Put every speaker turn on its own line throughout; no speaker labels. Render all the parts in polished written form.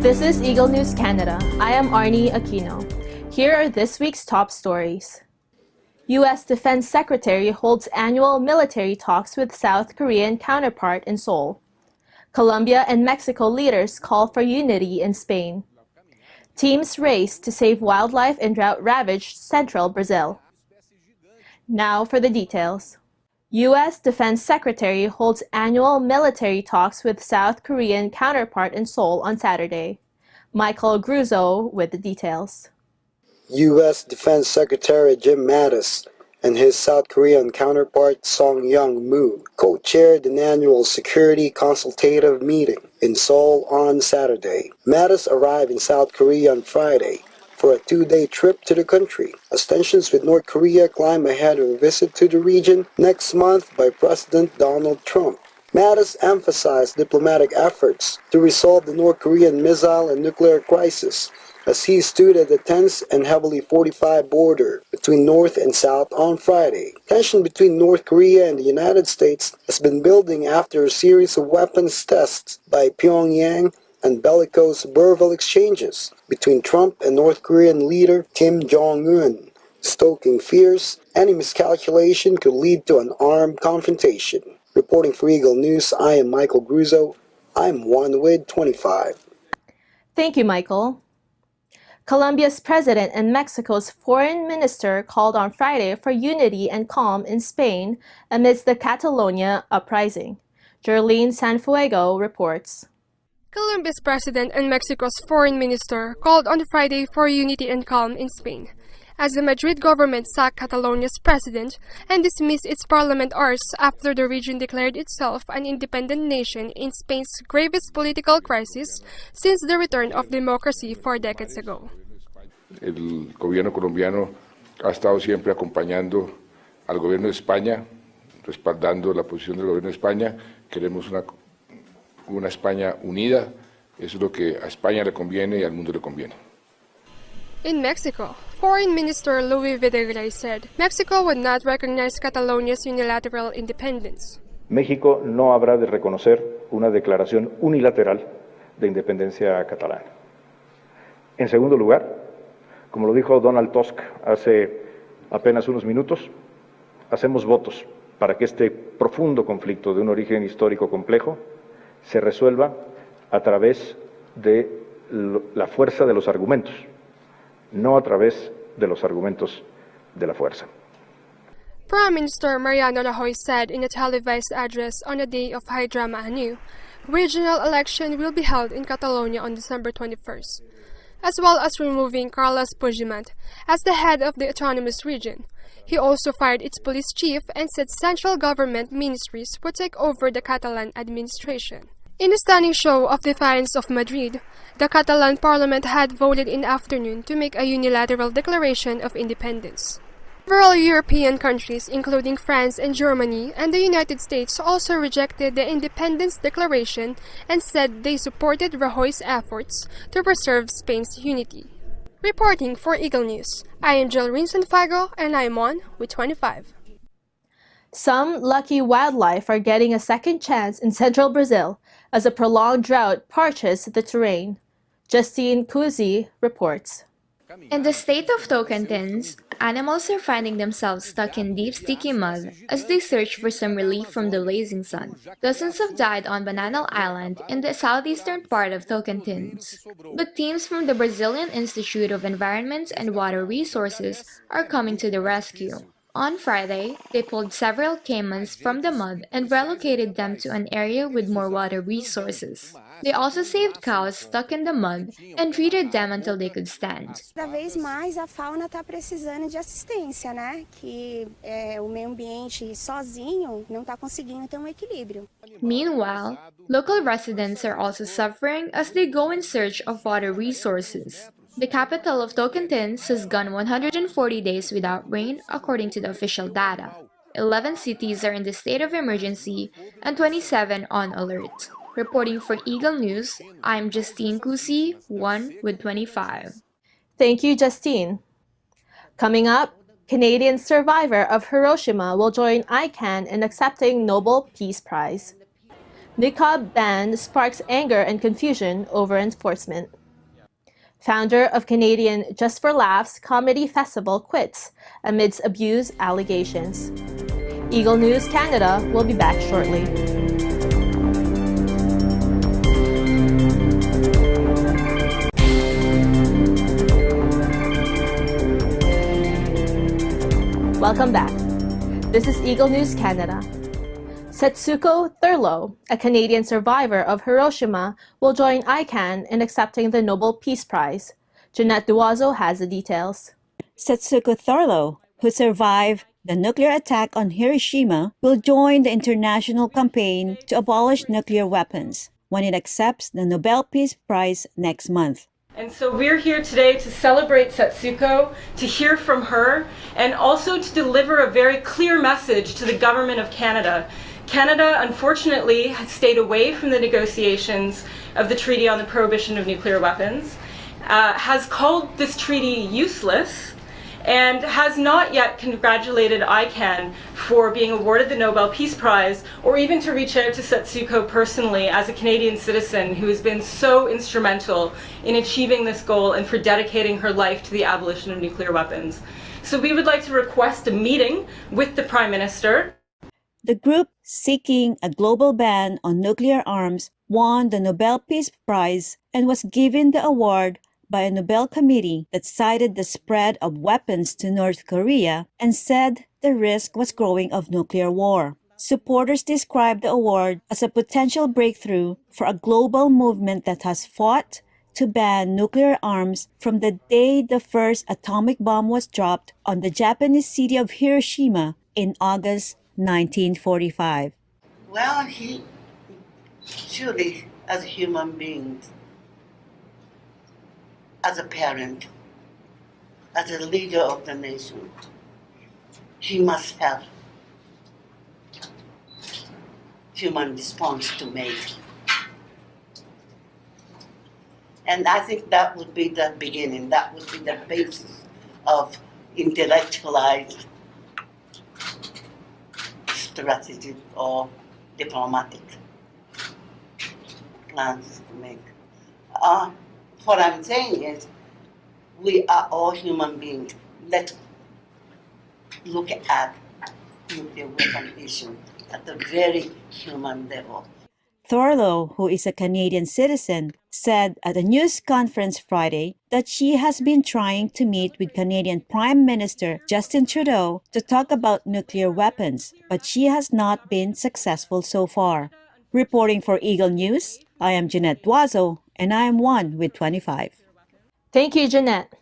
This is Eagle News Canada. I am Arnie Aquino. Here are this week's top stories. U.S. Defense Secretary holds annual military talks with South Korean counterpart in Seoul. Colombia and Mexico leaders call for unity in Spain. Teams race to save wildlife in drought-ravaged central Brazil. Now for the details. U.S. Defense Secretary holds annual military talks with South Korean counterpart in Seoul on Saturday. Michael Gruzo with the details.
U.S. Defense Secretary Jim Mattis and his South Korean counterpart Song Young-moo co-chaired an annual security consultative meeting in Seoul on Saturday. Mattis arrived in South Korea on Friday for a two-day trip to the country, as tensions with North Korea climb ahead of a visit to the region next month by President Donald Trump. Mattis emphasized diplomatic efforts to resolve the North Korean missile and nuclear crisis, as he stood at the tense and heavily fortified border between North and South on Friday. Tension between North Korea and the United States has been building after a series of weapons tests by Pyongyang and bellicose verbal exchanges between Trump and North Korean leader Kim Jong-un, stoking fears any miscalculation could lead to an armed confrontation. Reporting for Eagle News, I am Michael Gruzo. I'm one with 25.
Thank you, Michael. Colombia's president and Mexico's foreign minister called on Friday for unity and calm in Spain amidst the Catalonia uprising. Jerlene Sanfuego reports.
Colombia's president and Mexico's foreign minister called on Friday for unity and calm in Spain, as the Madrid government sacked Catalonia's president and dismissed its parliament hours after the region declared itself an independent nation in Spain's gravest political crisis since the return of democracy 4 decades ago.
El gobierno colombiano ha estado siempre acompañando al gobierno de España, respaldando la posición del gobierno de España. Queremos una España unida. Eso es lo que a España le conviene y al mundo le conviene.
In Mexico, Foreign Minister Luis Videgaray said Mexico would not recognize Catalonia's unilateral independence.
México no habrá de reconocer una declaración unilateral de independencia catalana. En segundo lugar, como lo dijo Donald Tusk hace apenas unos minutos, hacemos votos para que este profundo conflicto de un origen histórico complejo se resuelva a través de la fuerza de los argumentos, no a través de los argumentos de la fuerza.
Prime Minister Mariano Rajoy said in a televised address on a day of high drama anew, regional election will be held in Catalonia on December 21st, as well as removing Carles Puigdemont as the head of the autonomous region. He also fired its police chief and said central government ministries would take over the Catalan administration. In a stunning show of defiance of Madrid, the Catalan parliament had voted in the afternoon to make a unilateral declaration of independence. Several European countries, including France and Germany and the United States, also rejected the independence declaration and said they supported Rajoy's efforts to preserve Spain's unity. Reporting for Eagle News, I am Jerlene Sanfuego and I am on with 25.
Some lucky wildlife are getting a second chance in central Brazil as a prolonged drought parches the terrain. Justine Cusi reports.
In the state of Tocantins, animals are finding themselves stuck in deep, sticky mud as they search for some relief from the blazing sun. Dozens have died on Bananal Island in the southeastern part of Tocantins. But teams from the Brazilian Institute of Environment and Water Resources are coming to the rescue. On Friday, they pulled several caimans from the mud and relocated them to an area with more water resources. They also saved cows stuck in the mud and treated them until they could stand.
Cada vez mais a fauna está precisando de assistência, né? Que o meio ambiente sozinho não está conseguindo ter equilíbrio.
Meanwhile, local residents are also suffering as they go in search of water resources. The capital of Tocantins has gone 140 days without rain, according to the official data. 11 cities are in the state of emergency and 27 on alert. Reporting for Eagle News, I'm Justine Cusi, 1 with 25.
Thank you, Justine. Coming up, Canadian survivor of Hiroshima will join ICANN in accepting Nobel Peace Prize. Niqab ban sparks anger and confusion over enforcement. Founder of Canadian Just for Laughs Comedy Festival quits amidst abuse allegations. Eagle News Canada will be back shortly. Welcome back. This is Eagle News Canada. Setsuko Thurlow, a Canadian survivor of Hiroshima, will join ICANN in accepting the Nobel Peace Prize. Jeanette Duazo has the details.
Setsuko Thurlow, who survived the nuclear attack on Hiroshima, will join the international campaign to abolish nuclear weapons when it accepts the Nobel Peace Prize next month.
And so we're here today to celebrate Setsuko, to hear from her, and also to deliver a very clear message to the Government of Canada. Canada, unfortunately, has stayed away from the negotiations of the Treaty on the Prohibition of Nuclear Weapons, has called this treaty useless, and has not yet congratulated ICANN for being awarded the Nobel Peace Prize, or even to reach out to Setsuko personally as a Canadian citizen who has been so instrumental in achieving this goal and for dedicating her life to the abolition of nuclear weapons. So we would like to request a meeting with the Prime Minister.
The group seeking a global ban on nuclear arms won the Nobel Peace Prize and was given the award by a Nobel committee that cited the spread of weapons to North Korea and said the risk was growing of nuclear war. Supporters described the award as a potential breakthrough for a global movement that has fought to ban nuclear arms from the day the first atomic bomb was dropped on the Japanese city of Hiroshima in August 1945.
Well, he surely, as a human being, as a parent, as a leader of the nation, he must have human response to make. And I think that would be the beginning, that would be the basis of intellectualized strategic or diplomatic plans to make. What I'm saying is, we are all human beings. Let's look at nuclear weapon issue at a very human level.
Thurlow, who is a Canadian citizen, said at a news conference Friday that she has been trying to meet with Canadian Prime Minister Justin Trudeau to talk about nuclear weapons, but she has not been successful so far. Reporting for Eagle News, I am Jeanette Duazo, and I am 1 with 25.
Thank you, Jeanette.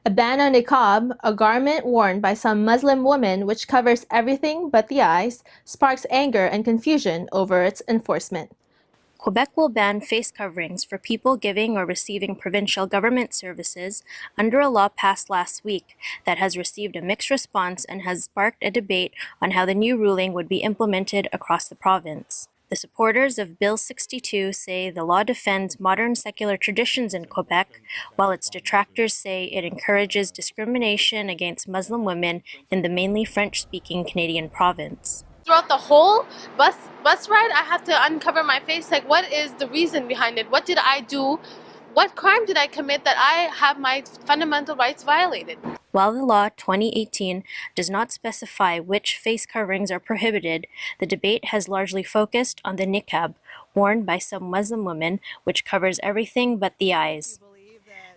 A ban on niqab, a garment worn by some Muslim women which covers everything but the eyes, sparks anger and confusion over its enforcement.
Quebec will ban face coverings for people giving or receiving provincial government services under a law passed last week that has received a mixed response and has sparked a debate on how the new ruling would be implemented across the province. The supporters of Bill 62 say the law defends modern secular traditions in Quebec, while its detractors say it encourages discrimination against Muslim women in the mainly French-speaking Canadian province.
Throughout the whole bus ride, I have to uncover my face. Like, what is the reason behind it? What did I do? What crime did I commit that I have my fundamental rights violated?
While the law 2018 does not specify which face coverings are prohibited, the debate has largely focused on the niqab, worn by some Muslim women, which covers everything but the eyes.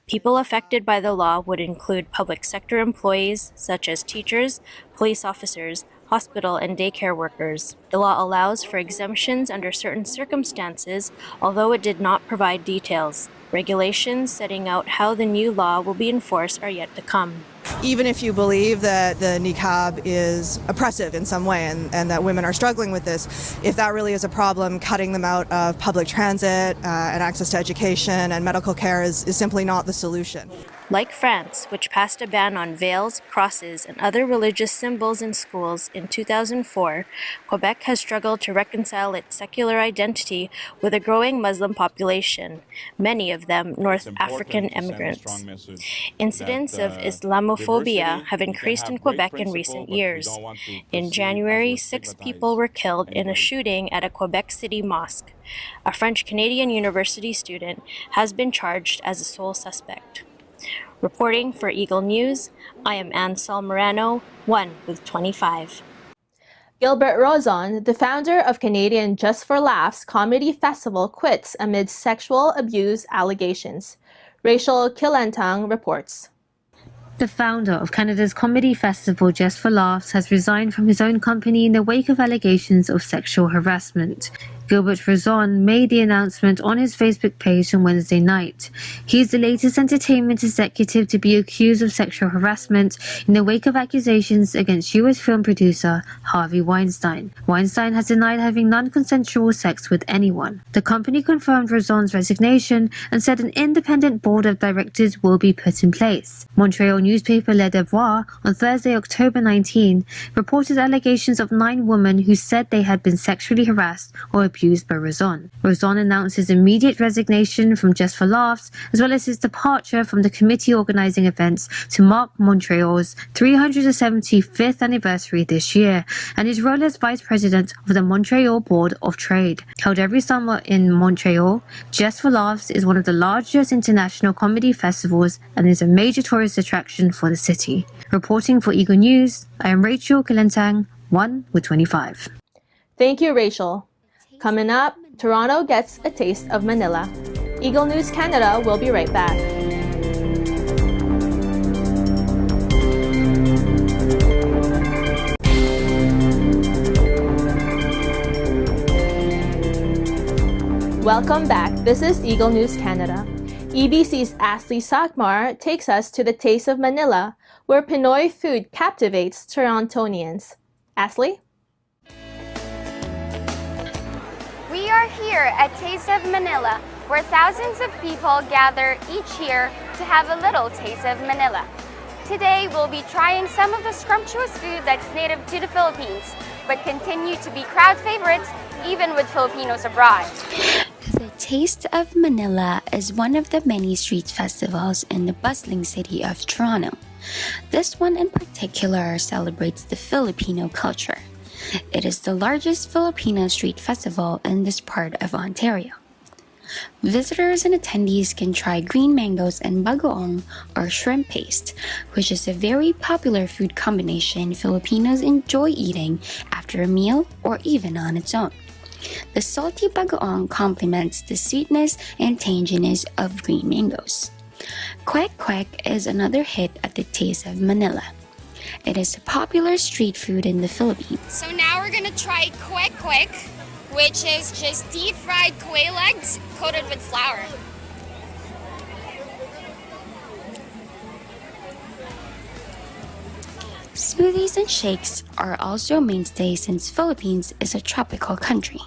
People affected by the law would include public sector employees, such as teachers, police officers, hospital and daycare workers. The law allows for exemptions under certain circumstances, although it did not provide details. Regulations setting out how the new law will be enforced are yet to come.
Even if you believe that the niqab is oppressive in some way and that women are struggling with this, if that really is a problem, cutting them out of public transit and access to education and medical care is simply not the solution.
Like France, which passed a ban on veils, crosses, and other religious symbols in schools in 2004, Quebec has struggled to reconcile its secular identity with a growing Muslim population, many of them North African immigrants. Incidents of Islamophobia have increased in Quebec in recent years. In January, 6 people were killed in a shooting at a Quebec City mosque. A French-Canadian university student has been charged as a sole suspect. Reporting for Eagle News, I am Ann Salmerano, 1 with 25.
Gilbert Rozon, the founder of Canadian Just for Laughs Comedy Festival, quits amid sexual abuse allegations. Rachel Kilantang reports.
The founder of Canada's comedy festival Just for Laughs has resigned from his own company in the wake of allegations of sexual harassment. Gilbert Rozon made the announcement on his Facebook page on Wednesday night. He is the latest entertainment executive to be accused of sexual harassment in the wake of accusations against U.S. film producer Harvey Weinstein. Weinstein has denied having non-consensual sex with anyone. The company confirmed Rozon's resignation and said an independent board of directors will be put in place. Montreal newspaper Le Devoir on Thursday, October 19, reported allegations of 9 women who said they had been sexually harassed or abused by Rozon. Rozon announced his immediate resignation from Just for Laughs, as well as his departure from the committee organizing events to mark Montreal's 375th anniversary this year, and his role as vice president of the Montreal Board of Trade. Held every summer in Montreal, Just for Laughs is one of the largest international comedy festivals and is a major tourist attraction for the city. Reporting for Eagle News, I am Rachel Kilentang, 1 with 25.
Thank you, Rachel. Coming up, Toronto gets a taste of Manila. Eagle News Canada will be right back. Welcome back. This is Eagle News Canada. EBC's Ashley Sakmar takes us to the Taste of Manila, where Pinoy food captivates Torontonians. Ashley?
We are here at Taste of Manila, where thousands of people gather each year to have a little taste of Manila. Today, we'll be trying some of the scrumptious food that's native to the Philippines, but continue to be crowd favorites even with Filipinos abroad.
The Taste of Manila is one of the many street festivals in the bustling city of Toronto. This one in particular celebrates the Filipino culture. It is the largest Filipino street festival in this part of Ontario. Visitors and attendees can try green mangoes and bagoong, or shrimp paste, which is a very popular food combination Filipinos enjoy eating after a meal or even on its own. The salty bagoong complements the sweetness and tanginess of green mangoes. Kwek kwek is another hit at the Taste of Manila. It is a popular street food in the Philippines.
So now we're gonna try kwek kwek, which is just deep-fried quail eggs coated with flour.
Smoothies and shakes are also mainstays since Philippines is a tropical country.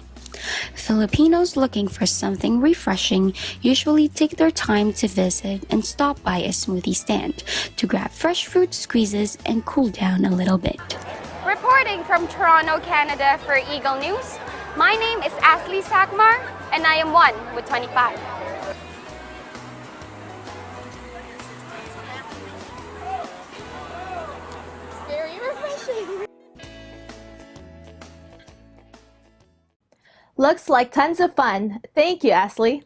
Filipinos looking for something refreshing usually take their time to visit and stop by a smoothie stand to grab fresh fruit squeezes and cool down a little bit.
Reporting from Toronto, Canada for Eagle News, my name is Ashley Sakmar and I am 1 with 25. Very refreshing.
Looks like tons of fun. Thank you, Ashley.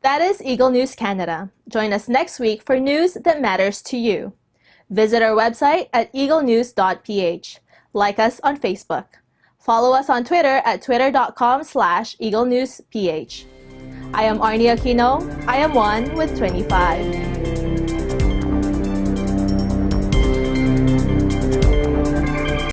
That is Eagle News Canada. Join us next week for news that matters to you. Visit our website at Eaglenews.PH. Like us on Facebook. Follow us on Twitter at twitter.com/EagleNewsPH. I am Arnie Aquino. I am 1 with 25.